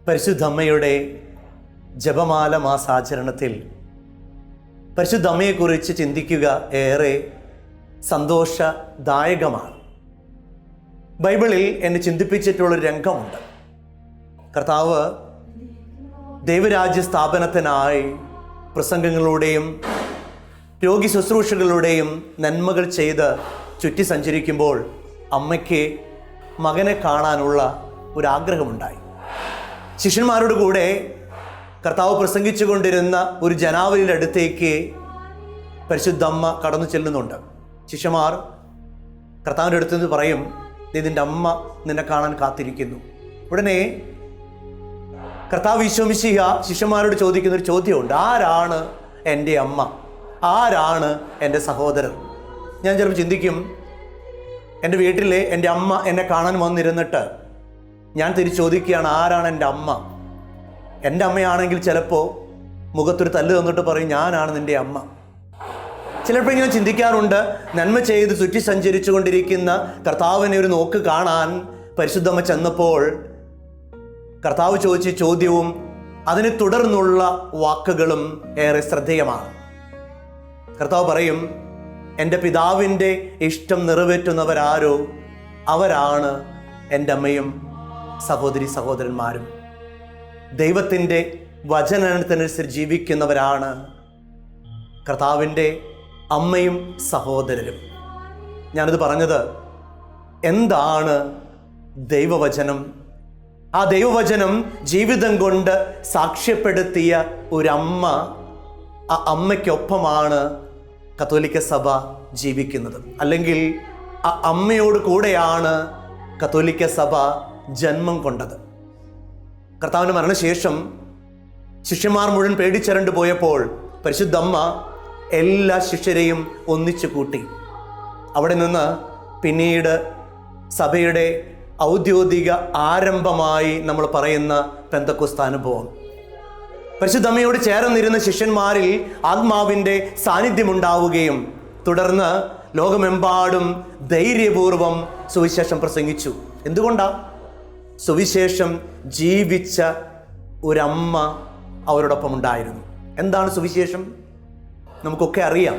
പരിശുദ്ധ അമ്മയുടെ ജപമാല മാസാചരണത്തിൽ പരിശുദ്ധ അമ്മയെക്കുറിച്ച് ചിന്തിക്കുക ഏറെ സന്തോഷദായകമാണ്. ബൈബിളിൽ എന്നെ ചിന്തിപ്പിച്ചിട്ടുള്ളൊരു രംഗമുണ്ട്. കർത്താവ് ദൈവരാജ്യ സ്ഥാപനത്തിനായി പ്രസംഗങ്ങളിലൂടെയും രോഗി ശുശ്രൂഷകളിലൂടെയും നന്മകൾ ചെയ്ത് ചുറ്റി സഞ്ചരിക്കുമ്പോൾ അമ്മയ്ക്ക് മകനെ കാണാനുള്ള ഒരാഗ്രഹമുണ്ടായി. ശിഷ്യന്മാരോട് കൂടെ കർത്താവ് പ്രസംഗിച്ചു കൊണ്ടിരുന്ന ഒരു ജനാവലിയുടെ അടുത്തേക്ക് പരിശുദ്ധ അമ്മ കടന്നു ചെല്ലുന്നുണ്ട്. ശിഷ്യന്മാർ കർത്താവിൻ്റെ അടുത്ത് നിന്ന് പറയും, നീ നിൻ്റെ അമ്മ നിന്നെ കാണാൻ കാത്തിരിക്കുന്നു. ഉടനെ കർത്താവ് ഈശോ മിശിഹ ശിഷ്യന്മാരോട് ചോദിക്കുന്ന ഒരു ചോദ്യമുണ്ട്, ആരാണ് എൻ്റെ അമ്മ? ആരാണ് എൻ്റെ സഹോദരൻ? ഞാൻ ചിലപ്പോൾ ചിന്തിക്കും, എൻ്റെ വീട്ടിൽ എൻ്റെ അമ്മ എന്നെ കാണാൻ വന്നിരുന്നിട്ട് ഞാൻ തിരിച്ച് ചോദിക്കുകയാണ്, ആരാണ് എൻ്റെ അമ്മ? എൻ്റെ അമ്മയാണെങ്കിൽ ചിലപ്പോൾ മുഖത്തൊരു തല്ല് തന്നിട്ട് പറയും, ഞാനാണ് നിൻ്റെ അമ്മ. ചിലപ്പോൾ ഇങ്ങനെ ചിന്തിക്കാറുണ്ട്, നന്മ ചെയ്ത് ചുറ്റി സഞ്ചരിച്ചു കൊണ്ടിരിക്കുന്ന കർത്താവിനെ ഒരു നോക്ക് കാണാൻ പരിശുദ്ധമ്മ ചെന്നപ്പോൾ കർത്താവ് ചോദിച്ച ചോദ്യവും അതിനെ തുടർന്നുള്ള വാക്കുകളും ഏറെ ശ്രദ്ധേയമാണ്. കർത്താവ് പറയും, എൻ്റെ പിതാവിൻ്റെ ഇഷ്ടം നിറവേറ്റുന്നവരാരോ അവരാണ് എൻ്റെ അമ്മയും സഹോദരി സഹോദരന്മാരും. ദൈവത്തിൻ്റെ വചനത്തിനനുസരിച്ച് ജീവിക്കുന്നവരാണ് കർത്താവിൻ്റെ അമ്മയും സഹോദരരും. ഞാനിത് പറഞ്ഞത് എന്താണ് ദൈവവചനം? ആ ദൈവവചനം ജീവിതം കൊണ്ട് സാക്ഷ്യപ്പെടുത്തിയ ഒരമ്മ, ആ അമ്മയ്ക്കൊപ്പമാണ് കത്തോലിക്ക സഭ ജീവിക്കുന്നത്. അല്ലെങ്കിൽ ആ അമ്മയോട് കൂടെയാണ് കത്തോലിക്ക സഭ ജന്മം കൊണ്ടത്. കർത്താവിൻ്റെ മരണശേഷം ശിഷ്യന്മാർ മുഴുവൻ പേടിച്ചരണ്ടു പോയപ്പോൾ പരിശുദ്ധ അമ്മ എല്ലാ ശിഷ്യരെയും ഒന്നിച്ചു കൂട്ടി. അവിടെ നിന്ന് പിന്നീട് സഭയുടെ ഔദ്യോഗിക ആരംഭമായി നമ്മൾ പറയുന്ന പെന്തക്കോസ്ത് അനുഭവം. പരിശുദ്ധ അമ്മയോട് ചേർന്നിരുന്ന ശിഷ്യന്മാരിൽ ആത്മാവിൻ്റെ സാന്നിധ്യമുണ്ടാവുകയും തുടർന്ന് ലോകമെമ്പാടും ധൈര്യപൂർവം സുവിശേഷം പ്രസംഗിച്ചു. എന്തുകൊണ്ടാണ്? സുവിശേഷം ജീവിച്ച ഒരമ്മ അവരോടൊപ്പം ഉണ്ടായിരുന്നു. എന്താണ് സുവിശേഷം? നമുക്കൊക്കെ അറിയാം.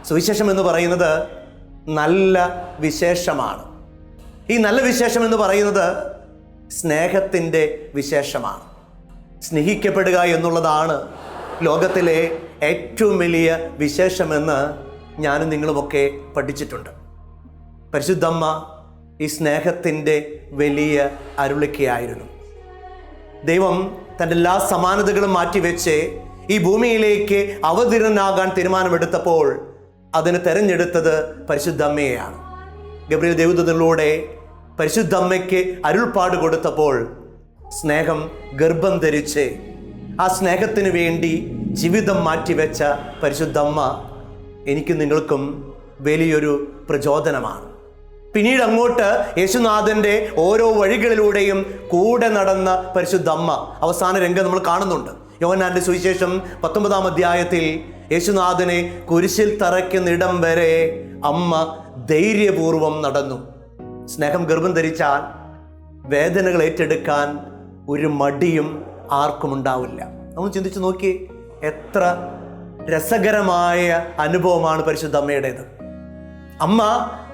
സുവിശേഷം എന്ന് പറയുന്നത് നല്ല വിശേഷമാണ്. ഈ നല്ല വിശേഷം എന്ന് പറയുന്നത് സ്നേഹത്തിൻ്റെ വിശേഷമാണ്. സ്നേഹിക്കപ്പെടുക എന്നുള്ളതാണ് ലോകത്തിലെ ഏറ്റവും വലിയ വിശേഷമെന്ന് ഞാനും നിങ്ങളുമൊക്കെ പഠിച്ചിട്ടുണ്ട്. പരിശുദ്ധമ്മ ഈ സ്നേഹത്തിൻ്റെ വലിയ അരുളിക്കയായിരുന്നു. ദൈവം തൻ്റെ എല്ലാ സമാനതകളും മാറ്റിവെച്ച് ഈ ഭൂമിയിലേക്ക് അവതീർണനാകാൻ തീരുമാനമെടുത്തപ്പോൾ അതിന് തെരഞ്ഞെടുത്തത് പരിശുദ്ധ അമ്മയെയാണ്. ഗബ്രിയേൽ ദേവദൂതനിലൂടെ പരിശുദ്ധ അമ്മയ്ക്ക് അരുൾപ്പാട് കൊടുത്തപ്പോൾ സ്നേഹം ഗർഭം ധരിച്ച് ആ സ്നേഹത്തിന് വേണ്ടി ജീവിതം മാറ്റിവെച്ച പരിശുദ്ധ അമ്മ എനിക്കും നിങ്ങൾക്കും വലിയൊരു പ്രചോദനമാണ്. പിന്നീട് അങ്ങോട്ട് യേശുനാഥൻ്റെ ഓരോ വഴികളിലൂടെയും കൂടെ നടന്ന പരിശുദ്ധ അമ്മ അവസാന രംഗം നമ്മൾ കാണുന്നുണ്ട്. യോഹന്നാന്റെ സുവിശേഷം 19-ാം അധ്യായത്തിൽ യേശുനാഥനെ കുരിശിൽ തറയ്ക്കുന്നിടം വരെ അമ്മ ധൈര്യപൂർവം നടന്നു. സ്നേഹം ഗർഭം ധരിച്ചാൽ വേദനകൾ ഏറ്റെടുക്കാൻ ഒരു മടിയും ആർക്കും ഉണ്ടാവില്ല. നമ്മൾ ചിന്തിച്ചു നോക്കി, എത്ര രസകരമായ അനുഭവമാണ് പരിശുദ്ധ അമ്മയുടേത്. അമ്മ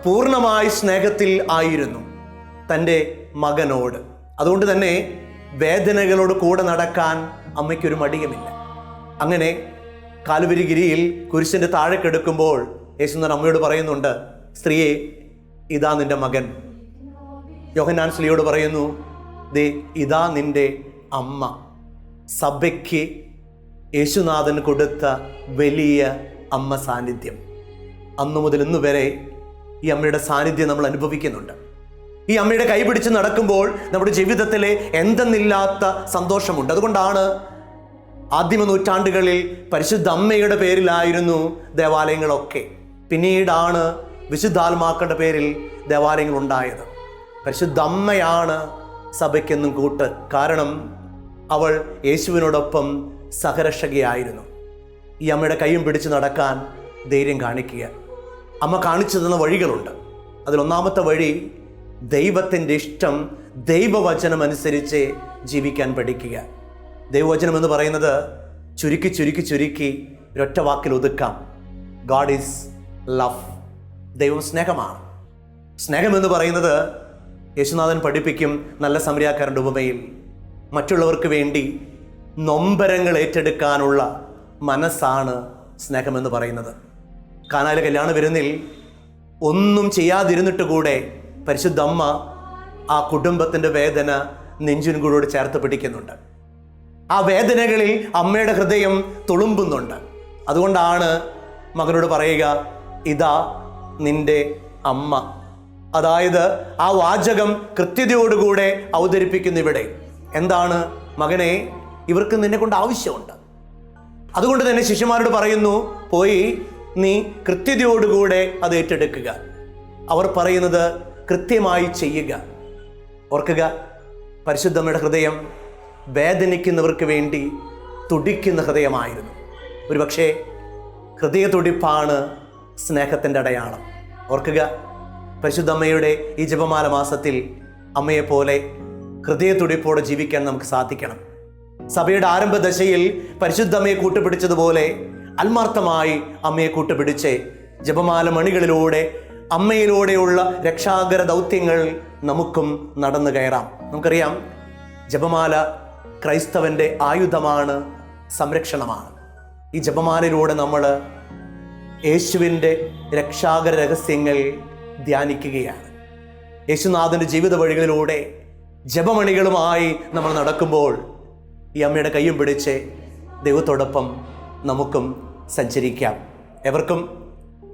പൂർണ്ണമായി സ്നേഹത്തിൽ ആയിരുന്നു തൻ്റെ മകനോട്. അതുകൊണ്ട് തന്നെ വേദനകളോട് കൂടെ നടക്കാൻ അമ്മയ്ക്കൊരു മടിയുമില്ല. അങ്ങനെ കാലുവരിഗിരിയിൽ കുരിശിൻ്റെ താഴെ കിടക്കുമ്പോൾ യേശുനാഥൻ അമ്മയോട് പറയുന്നുണ്ട്, സ്ത്രീയെ, ഇതാ നിൻ്റെ മകൻ. യോഹന്നാൻ സ്ലീഹയോട് പറയുന്നു, ദേ ഇതാ നിൻ്റെ അമ്മ. സഭയ്ക്ക് യേശുനാഥൻ കൊടുത്ത വലിയ അമ്മ സാന്നിധ്യം. അന്നു മുതൽ ഇന്നു വരെ ഈ അമ്മയുടെ സാന്നിധ്യം നമ്മൾ അനുഭവിക്കുന്നുണ്ട്. ഈ അമ്മയുടെ കൈ പിടിച്ച് നടക്കുമ്പോൾ നമ്മുടെ ജീവിതത്തിലെ എന്തെന്നില്ലാത്ത സന്തോഷമുണ്ട്. അതുകൊണ്ടാണ് ആദിമ നൂറ്റാണ്ടുകളിൽ പരിശുദ്ധ അമ്മയുടെ പേരിലായിരുന്നു ദേവാലയങ്ങളൊക്കെ. പിന്നീടാണ് വിശുദ്ധാത്മാക്കളുടെ പേരിൽ ദേവാലയങ്ങൾ ഉണ്ടായത്. പരിശുദ്ധ അമ്മയാണ് സഭയ്ക്കെന്നും കൂട്ട്. കാരണം അവൾ യേശുവിനോടൊപ്പം സഹരക്ഷകയായിരുന്നു. ഈ അമ്മയുടെ കൈയും പിടിച്ച് നടക്കാൻ ധൈര്യം കാണിക്കുക. അമ്മ കാണിച്ചു തന്ന വഴികളുണ്ട്. അതിലൊന്നാമത്തെ വഴി ദൈവത്തിൻ്റെ ഇഷ്ടം ദൈവവചനം അനുസരിച്ച് ജീവിക്കാൻ പഠിക്കുക. ദൈവവചനം എന്ന് പറയുന്നത് ചുരുക്കി ചുരുക്കി ചുരുക്കി ഒരൊറ്റ വാക്കിൽ ഒതുക്കാം. God is love. ദൈവം സ്നേഹമാണ്. സ്നേഹമെന്ന് പറയുന്നത് യേശുനാഥൻ പഠിപ്പിക്കും നല്ല സമരിയാക്കാരൻ്റെ ഉപമയിൽ, മറ്റുള്ളവർക്ക് വേണ്ടി നൊമ്പരങ്ങൾ ഏറ്റെടുക്കാനുള്ള മനസ്സാണ് സ്നേഹമെന്ന് പറയുന്നത്. കാനായിലെ കല്യാണ വിരുന്നിൽ ഒന്നും ചെയ്യാതിരുന്നിട്ട് കൂടെ പരിശുദ്ധ അമ്മ ആ കുടുംബത്തിൻ്റെ വേദന നെഞ്ചിൻകൂടോട് ചേർത്ത് പിടിക്കുന്നുണ്ട്. ആ വേദനകളിൽ അമ്മയുടെ ഹൃദയം തുളുമ്പുന്നുണ്ട്. അതുകൊണ്ടാണ് മകനോട് പറയുക, ഇതാ നിന്റെ അമ്മ. അതായത് ആ വാചകം കൃത്യതയോടുകൂടെ അവതരിപ്പിക്കുന്ന ഇവിടെ എന്താണ്? മകനെ, ഇവർക്ക് നിന്നെ കൊണ്ട് ആവശ്യമുണ്ട്. അതുകൊണ്ട് തന്നെ ശിഷ്യന്മാരോട് പറയുന്നു, പോയി നീ കൃത്യതയോടുകൂടെ അത് ഏറ്റെടുക്കുക. അവർ പറയുന്നത് കൃത്യമായി ചെയ്യുക. ഓർക്കുക, പരിശുദ്ധമ്മയുടെ ഹൃദയം വേദനിക്കുന്നവർക്ക് വേണ്ടി തുടിക്കുന്ന ഹൃദയമായിരുന്നു. ഒരുപക്ഷെ ഹൃദയതുടിപ്പാണ് സ്നേഹത്തിൻ്റെ അടയാളം. ഓർക്കുക, പരിശുദ്ധമ്മയുടെ ഈ ജപമാല മാസത്തിൽ അമ്മയെപ്പോലെ ഹൃദയതുടിപ്പോടെ ജീവിക്കാൻ നമുക്ക് സാധിക്കണം. സഭയുടെ ആരംഭ ദശയിൽ പരിശുദ്ധമ്മയെ കൂട്ടുപിടിച്ചതുപോലെ ആത്മാർത്ഥമായി അമ്മയെ കൂട്ടുപിടിച്ച് ജപമാല മണികളിലൂടെ അമ്മയിലൂടെയുള്ള രക്ഷാകര ദൗത്യങ്ങൾ നമുക്കും നടന്നു കയറാം. നമുക്കറിയാം, ജപമാല ക്രൈസ്തവൻ്റെ ആയുധമാണ്, സംരക്ഷണമാണ്. ഈ ജപമാലയിലൂടെ നമ്മൾ യേശുവിൻ്റെ രക്ഷാകര രഹസ്യങ്ങൾ ധ്യാനിക്കുകയാണ്. യേശുനാഥൻ്റെ ജീവിത വഴികളിലൂടെ ജപമണികളുമായി നമ്മൾ നടക്കുമ്പോൾ ഈ അമ്മയുടെ കയ്യും പിടിച്ച് ദൈവത്തോടൊപ്പം നമുക്കും സഞ്ചരിക്കാം. എവർക്കും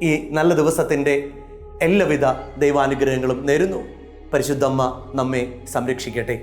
ഈ നല്ല ദിവസത്തിൻ്റെ എല്ലാവിധ ദൈവാനുഗ്രഹങ്ങളും നേരുന്നു. പരിശുദ്ധമ്മ നമ്മെ സംരക്ഷിക്കട്ടെ.